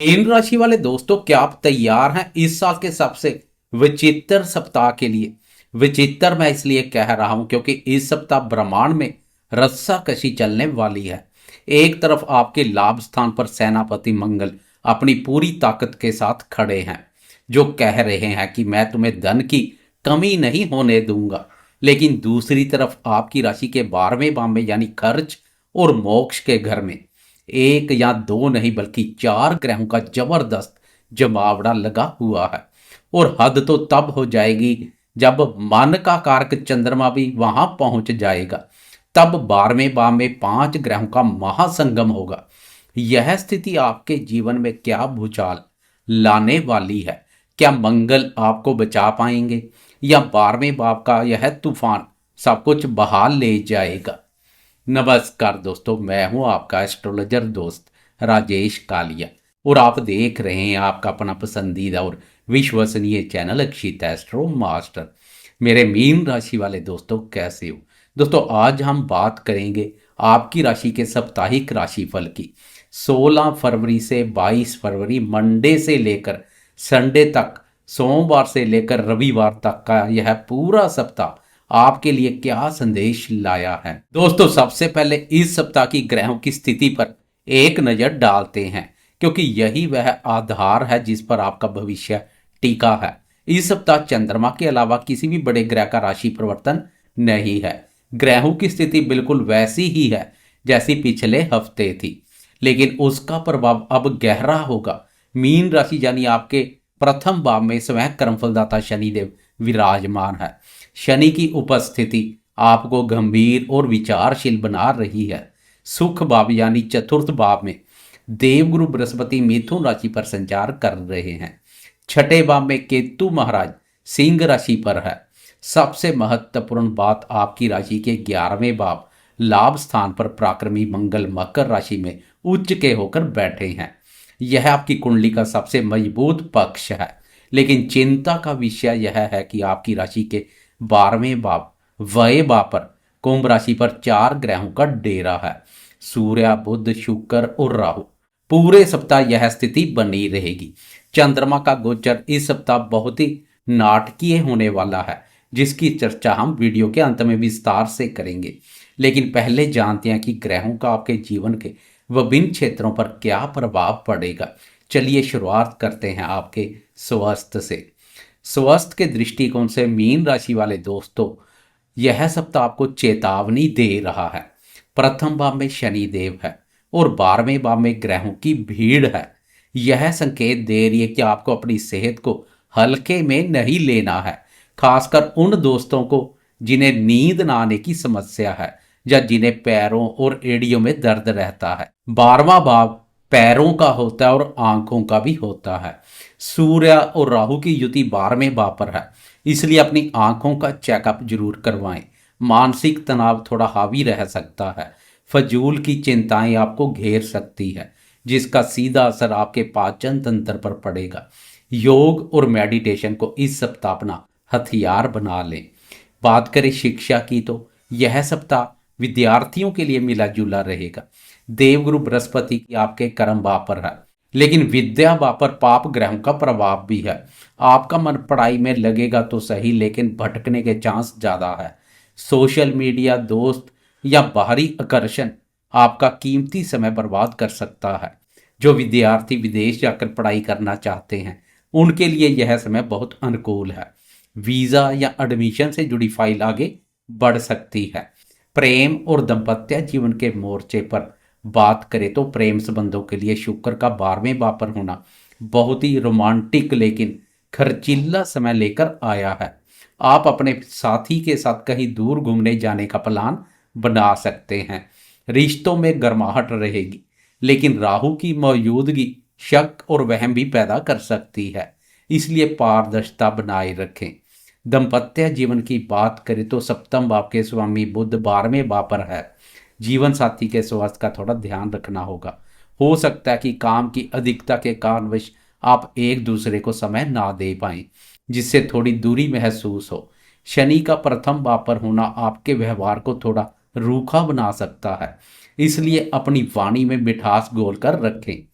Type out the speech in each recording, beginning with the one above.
Mean राशि वाले दोस्तों, क्या आप तैयार हैं इस साल के सबसे विचित्र सप्ताह के लिए। विचित्र मैं इसलिए कह रहा हूं क्योंकि इस सप्ताह ब्रह्मांड में रस्साकशी चलने वाली है। एक तरफ आपके लाभ स्थान पर सेनापति मंगल अपनी पूरी ताकत के साथ खड़े हैं, जो कह रहे हैं कि मैं तुम्हें धन की कमी नहीं होने दूंगा। लेकिन दूसरी तरफ आपकी राशि के 12वें भाव में यानी खर्च और मोक्ष के घर में एक या दो नहीं बल्कि चार ग्रहों का जबरदस्त जमावड़ा लगा हुआ है। और हद तो तब हो जाएगी जब मन का कारक चंद्रमा भी वहां पहुंच जाएगा। तब 12वें भाव में पांच ग्रहों का महासंगम होगा। यह स्थिति आपके जीवन में क्या भूचाल लाने वाली है। क्या मंगल आपको बचा पाएंगे या 12वें भाव का यह तूफान सब कुछ बहा ले जाएगा। नमस्कार दोस्तों, मैं हूं आपका एस्ट्रोलॉजर दोस्त राजेश कालिया और आप देख रहे हैं आपका अपना पसंदीदा और विश्वसनीय चैनल अक्षित एस्ट्रो मास्टर। मेरे मीन राशि वाले दोस्तों, कैसे हो दोस्तों। आज हम बात करेंगे आपकी राशि के साप्ताहिक राशिफल की। 16 फरवरी से 22 फरवरी मंडे से लेकर संडे तक, सोमवार से लेकर रविवार तक का यह पूरा सप्ताह आपके लिए क्या संदेश लाया है। दोस्तों, सबसे पहले इस सप्ताह की ग्रहों की स्थिति पर एक नजर डालते हैं, क्योंकि यही वह आधार है जिस पर आपका भविष्य टिका है। इस सप्ताह चंद्रमा के अलावा किसी भी बड़े ग्रह का राशि परिवर्तन नहीं है। ग्रहों की स्थिति बिल्कुल वैसी ही है जैसी पिछले हफ्ते थी, लेकिन उसका प्रभाव अब गहरा होगा। मीन राशि यानी आपके प्रथम भाव में स्वयं कर्मफलदाता शनिदेव विराजमान है। शनि की उपस्थिति आपको गंभीर और विचारशील बना रही है। सुख भाव यानी चतुर्थ भाव में देवगुरु बृहस्पति मिथुन राशि पर संचार कर रहे हैं। छठे भाव में केतु महाराज सिंह राशि पर है। सबसे महत्वपूर्ण बात, आपकी राशि के 11वें भाव लाभ स्थान पर पराक्रमी मंगल मकर राशि में उच्च के होकर बैठे हैं। यह आपकी कुंडली का सबसे मजबूत पक्ष है। लेकिन चिंता का विषय यह है कि आपकी राशि के 12वें भाव व्यय भाव पर कुंभ राशि पर चार ग्रहों का डेरा है। सूर्य, बुध, शुक्र और राहु। पूरे सप्ताह यह स्थिति बनी रहेगी। चंद्रमा का गोचर इस सप्ताह बहुत ही नाटकीय होने वाला है, जिसकी चर्चा हम वीडियो के अंत में विस्तार से करेंगे। लेकिन पहले जानते हैं कि ग्रहों का आपके जीवन के विभिन्न क्षेत्रों पर क्या प्रभाव पड़ेगा। चलिए शुरुआत करते हैं आपके स्वास्थ्य से। स्वास्थ्य के दृष्टिकोण से मीन राशि वाले दोस्तों, यह सप्ताह आपको चेतावनी दे रहा है। प्रथम भाव में शनि देव है और 12वें भाव में ग्रहों की भीड़ है। यह संकेत दे रही है कि आपको अपनी सेहत को हल्के में नहीं लेना है, खासकर उन दोस्तों को जिन्हें नींद न आने की समस्या है या जिन्हें पैरों और एड़ियों में दर्द रहता है। 12वां भाव पैरों का होता है और आंखों का भी होता है। सूर्य और राहु की युति 12वें भाव पर है, इसलिए अपनी आंखों का चेकअप जरूर करवाएं। मानसिक तनाव थोड़ा हावी रह सकता है। फजूल की चिंताएं आपको घेर सकती है, जिसका सीधा असर आपके पाचन तंत्र पर पड़ेगा। योग और मेडिटेशन को इस सप्ताह अपना हथियार बना लें। बात करें शिक्षा की, तो यह सप्ताह विद्यार्थियों के लिए मिला जुला रहेगा। देवगुरु बृहस्पति की आपके कर्म भाव पर है, लेकिन विद्या भाव पर पाप ग्रहों का प्रभाव भी है। आपका मन पढ़ाई में लगेगा तो सही, लेकिन भटकने के चांस ज़्यादा है। सोशल मीडिया, दोस्त या बाहरी आकर्षण आपका कीमती समय बर्बाद कर सकता है। जो विद्यार्थी विदेश जाकर पढ़ाई करना चाहते हैं, उनके लिए यह समय बहुत अनुकूल है। वीज़ा या एडमिशन से जुड़ी फाइल आगे बढ़ सकती है। प्रेम और दाम्पत्य जीवन के मोर्चे पर बात करें तो प्रेम संबंधों के लिए शुक्र का 12वें भाव पर होना बहुत ही रोमांटिक लेकिन खर्चीला समय लेकर आया है। आप अपने साथी के साथ कहीं दूर घूमने जाने का प्लान बना सकते हैं। रिश्तों में गर्माहट रहेगी, लेकिन राहु की मौजूदगी शक और वहम भी पैदा कर सकती है, इसलिए पारदर्शिता बनाए रखें। दाम्पत्य जीवन की बात करें तो सप्तम भाव के स्वामी बुध 12वें भाव पर है। जीवन साथी के स्वास्थ्य का थोड़ा ध्यान रखना होगा। हो सकता है कि काम की अधिकता के कारणवश आप एक दूसरे को समय ना दे पाएं, जिससे थोड़ी दूरी महसूस हो। शनि का प्रथम भाव पर होना आपके व्यवहार को थोड़ा रूखा बना सकता है, इसलिए अपनी वाणी में मिठास घोल कर रखें।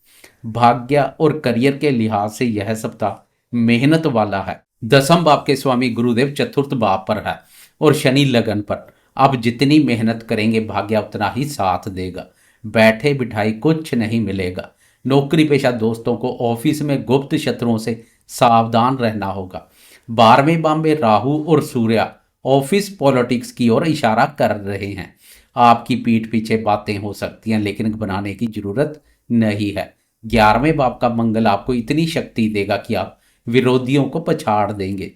भाग्य और करियर के लिहाज से यह सप्ताह मेहनत वाला है। दसम भाव के स्वामी गुरुदेव चतुर्थ भाव पर है और शनि लगन पर। आप जितनी मेहनत करेंगे भाग्य उतना ही साथ देगा। बैठे बिठाई कुछ नहीं मिलेगा। नौकरी पेशा दोस्तों को ऑफिस में गुप्त शत्रुओं से सावधान रहना होगा। 12वें भाव में राहु और सूर्य ऑफिस पॉलिटिक्स की ओर इशारा कर रहे हैं। आपकी पीठ पीछे बातें हो सकती हैं लेकिन बनाने की जरूरत नहीं है। 11वें भाव का मंगल आपको इतनी शक्ति देगा कि आप विरोधियों को पछाड़ देंगे।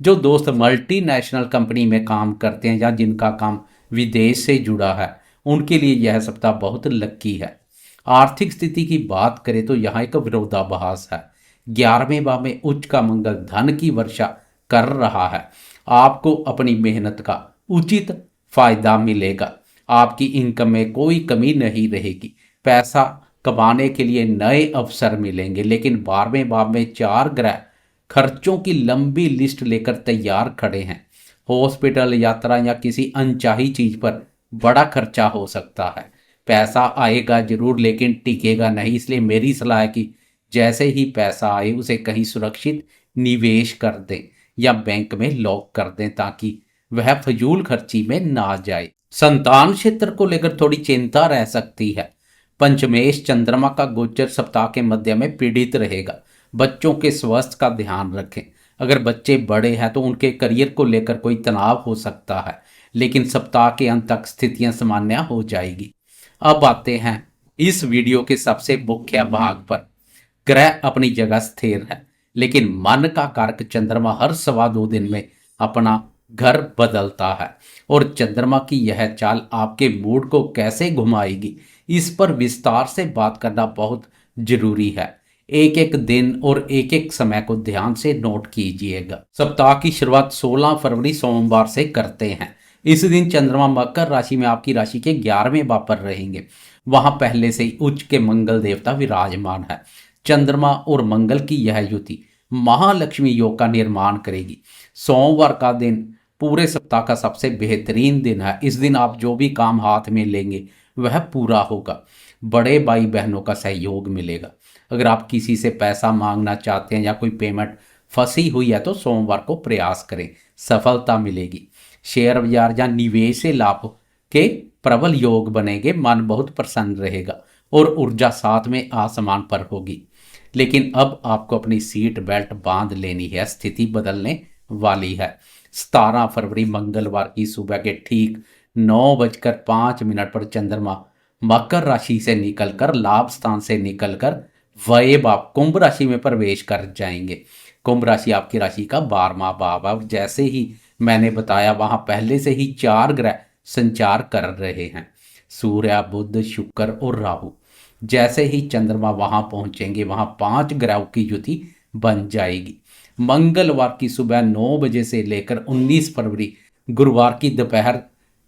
जो दोस्त मल्टीनेशनल कंपनी में काम करते हैं या जिनका काम विदेश से जुड़ा है उनके लिए यह सप्ताह बहुत लक्की है। आर्थिक स्थिति की बात करें तो यहाँ एक विरोधाभास है। 11वें भाव में उच्च का मंगल धन की वर्षा कर रहा है। आपको अपनी मेहनत का उचित फायदा मिलेगा। आपकी इनकम में कोई कमी नहीं रहेगी। पैसा कमाने के लिए नए अवसर मिलेंगे। लेकिन 12वें भाव में 4 ग्रह खर्चों की लंबी लिस्ट लेकर तैयार खड़े हैं। हॉस्पिटल, यात्रा या किसी अनचाही चीज पर बड़ा खर्चा हो सकता है। पैसा आएगा जरूर लेकिन टिकेगा नहीं, इसलिए मेरी सलाह है कि जैसे ही पैसा आए उसे कहीं सुरक्षित निवेश कर दें या बैंक में लॉक कर दें ताकि वह फजूल खर्ची में ना जाए। संतान क्षेत्र को लेकर थोड़ी चिंता रह सकती है। पंचमेश चंद्रमा का गोचर सप्ताह के मध्य में पीड़ित रहेगा। बच्चों के स्वास्थ्य का ध्यान रखें। अगर बच्चे बड़े हैं तो उनके करियर को लेकर कोई तनाव हो सकता है, लेकिन सप्ताह के अंत तक स्थितियां सामान्य हो जाएगी। अब आते हैं इस वीडियो के सबसे मुख्य भाग पर। ग्रह अपनी जगह स्थिर है लेकिन मन का कारक चंद्रमा हर 2.25 दिन में अपना घर बदलता है और चंद्रमा की यह चाल आपके मूड को कैसे घुमाएगी इस पर विस्तार से बात करना बहुत जरूरी है। एक एक दिन और एक एक समय को ध्यान से नोट कीजिएगा। सप्ताह की शुरुआत 16 फरवरी सोमवार से करते हैं। इस दिन चंद्रमा मकर राशि में आपकी राशि के 11वें भाव पर रहेंगे। वहां पहले से ही उच्च के मंगल देवता विराजमान है। चंद्रमा और मंगल की यह युति महालक्ष्मी योग का निर्माण करेगी। सोमवार का दिन पूरे सप्ताह का सबसे बेहतरीन दिन है। इस दिन आप जो भी काम हाथ में लेंगे वह पूरा होगा। बड़े भाई बहनों का सहयोग मिलेगा। अगर आप किसी से पैसा मांगना चाहते हैं या कोई पेमेंट फंसी हुई है तो सोमवार को प्रयास करें, सफलता मिलेगी। शेयर बाजार या निवेश से लाभ के प्रबल योग बनेंगे। मन बहुत प्रसन्न रहेगा और ऊर्जा साथ में आसमान पर होगी। लेकिन अब आपको अपनी सीट बेल्ट बांध लेनी है, स्थिति बदलने वाली है। 17 फरवरी मंगलवार की सुबह के ठीक 9:05 पर चंद्रमा मकर राशि से निकलकर लाभ स्थान से निकलकर वह भाव कुंभ राशि में प्रवेश कर जाएंगे। कुंभ राशि आपकी राशि का 12वां भाव। अब जैसे ही मैंने बताया वहां पहले से ही 4 ग्रह संचार कर रहे हैं, सूर्य, बुध, शुक्र और राहु। जैसे ही चंद्रमा वहां पहुंचेंगे वहां 5 ग्रहों की युति बन जाएगी। मंगलवार की सुबह 9 बजे से लेकर 19 फरवरी गुरुवार की दोपहर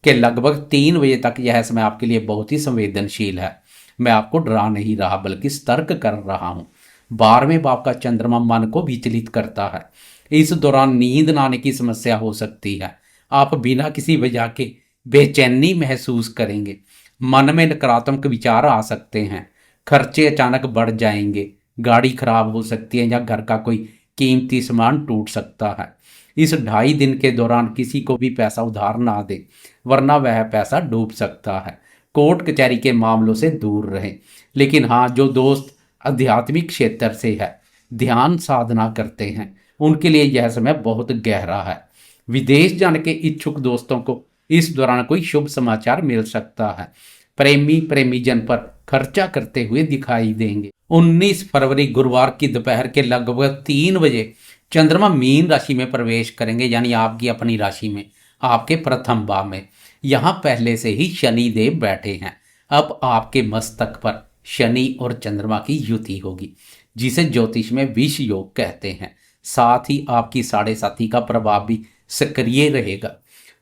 के लगभग 3 बजे तक यह समय आपके लिए बहुत ही संवेदनशील है। मैं आपको डरा नहीं रहा बल्कि सतर्क कर रहा हूं। 12वें भाव का चंद्रमा मन को विचलित करता है। इस दौरान नींद न आने की समस्या हो सकती है। आप बिना किसी वजह के बेचैनी महसूस करेंगे। मन में नकारात्मक विचार आ सकते हैं। खर्चे अचानक बढ़ जाएंगे। गाड़ी खराब हो सकती है या घर का कोई कीमती सामान टूट सकता है। इस 2.5 दिन के दौरान किसी को भी पैसा उधार ना दें वरना वह पैसा डूब सकता है। कोर्ट कचहरी के मामलों से दूर रहें। लेकिन हाँ, जो दोस्त आध्यात्मिक क्षेत्र से है, ध्यान साधना करते हैं, उनके लिए यह समय बहुत गहरा है। विदेश जाने के इच्छुक दोस्तों को इस दौरान कोई शुभ समाचार मिल सकता है। प्रेमी जन पर खर्चा करते हुए दिखाई देंगे। 19 फरवरी गुरुवार की दोपहर के लगभग 3 बजे चंद्रमा मीन राशि में प्रवेश करेंगे, यानी आपकी अपनी राशि में, आपके प्रथम भाव में। यहां पहले से ही शनि देव बैठे हैं। अब आपके मस्तक पर शनि और चंद्रमा की युति होगी जिसे ज्योतिष में विष योग कहते हैं। साथ ही आपकी 7.5 का प्रभाव भी सक्रिय रहेगा।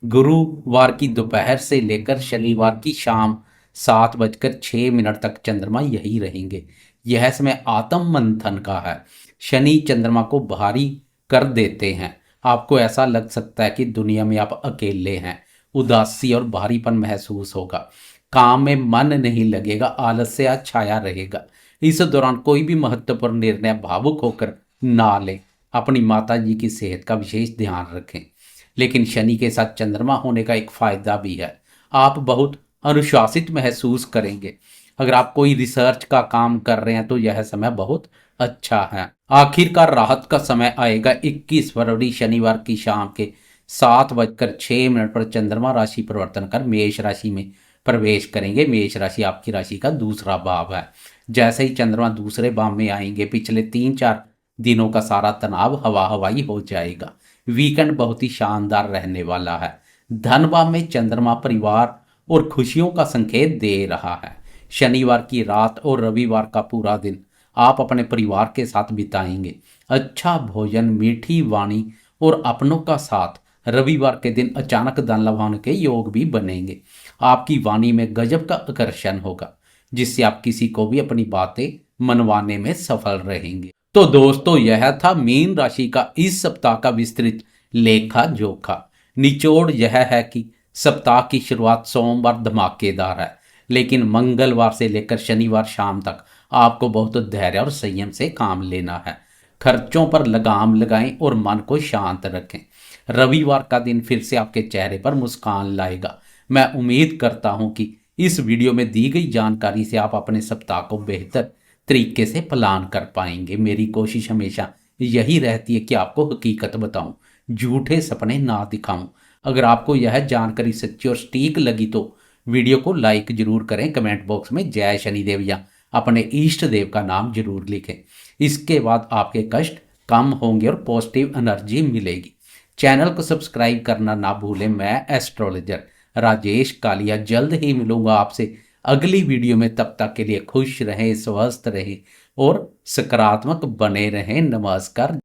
गुरुवार की दोपहर से लेकर शनिवार की शाम 7:06 तक चंद्रमा यही रहेंगे। यह समय आत्म मंथन का है। शनि चंद्रमा को भारी कर देते हैं। आपको ऐसा लग सकता है कि दुनिया में आप अकेले हैं। उदासी और भारीपन महसूस होगा। काम में मन नहीं लगेगा, आलस्य छाया रहेगा। इस दौरान कोई भी महत्वपूर्ण निर्णय भावुक होकर ना लें। अपनी माता जी की सेहत का विशेष ध्यान रखें। लेकिन शनि के साथ चंद्रमा होने का एक फायदा भी है, आप बहुत अनुशासित महसूस करेंगे। अगर आप कोई रिसर्च का काम कर रहे हैं तो यह समय बहुत अच्छा है। आखिरकार राहत का समय आएगा 21 फरवरी शनिवार की शाम के 7:06 पर चंद्रमा राशि परिवर्तन कर मेष राशि में प्रवेश करेंगे। मेष राशि आपकी राशि का दूसरा भाव है। जैसे ही चंद्रमा दूसरे भाव में आएंगे, पिछले 3-4 दिनों का सारा तनाव हवा हवाई हो जाएगा। वीकेंड बहुत ही शानदार रहने वाला है। धन भाव में चंद्रमा परिवार और खुशियों का संकेत दे रहा है। शनिवार की रात और रविवार का पूरा दिन आप अपने परिवार के साथ बिताएंगे। अच्छा भोजन, मीठी वाणी और अपनों का साथ। रविवार के दिन अचानक धन लाभ होने के योग भी बनेंगे। आपकी वाणी में गजब का आकर्षण होगा, जिससे आप किसी को भी अपनी बातें मनवाने में सफल रहेंगे। तो दोस्तों, यह था मीन राशि का इस सप्ताह का विस्तृत लेखा जोखा। निचोड़ यह है कि सप्ताह की शुरुआत सोमवार धमाकेदार है, लेकिन मंगलवार से लेकर शनिवार शाम तक आपको बहुत धैर्य और संयम से काम लेना है। खर्चों पर लगाम लगाएं और मन को शांत रखें। रविवार का दिन फिर से आपके चेहरे पर मुस्कान लाएगा। मैं उम्मीद करता हूं कि इस वीडियो में दी गई जानकारी से आप अपने सप्ताह को बेहतर तरीके से प्लान कर पाएंगे। मेरी कोशिश हमेशा यही रहती है कि आपको हकीकत बताऊं, झूठे सपने ना दिखाऊं। अगर आपको यह जानकारी सच्ची और सटीक लगी तो वीडियो को लाइक जरूर करें। कमेंट बॉक्स में जय शनिदेव या अपने इष्ट देव का नाम जरूर लिखें। इसके बाद आपके कष्ट कम होंगे और पॉजिटिव एनर्जी मिलेगी। चैनल को सब्सक्राइब करना ना भूलें। मैं एस्ट्रोलॉजर राजेश कालिया जल्द ही मिलूंगा आपसे अगली वीडियो में। तब तक के लिए खुश रहें, स्वस्थ रहें और सकारात्मक बने रहें। नमस्कार।